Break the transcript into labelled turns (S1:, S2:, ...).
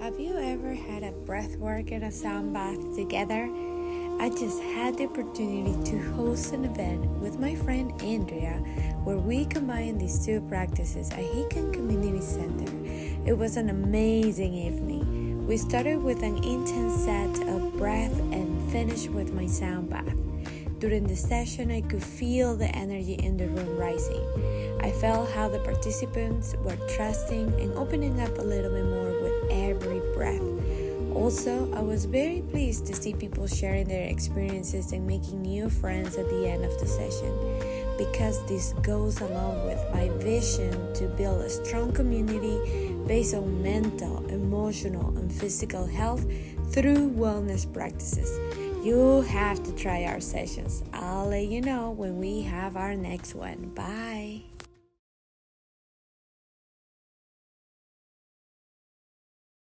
S1: Have you ever had a breathwork and a sound bath together? I just had the opportunity to host an event with my friend Andrea where we combined these two practices at Hicken Community Center. It was an amazing evening. We started with an intense set of breath and finished with my sound bath. During the session, I could feel the energy in the room rising. I felt how the participants were trusting and opening up a little bit more with every breath. Also, I was very pleased to see people sharing their experiences and making new friends at the end of the session, because this goes along with my vision to build a strong community based on mental, emotional, and physical health through wellness practices. You have to try our sessions. I'll let you know when we have our next one. Bye.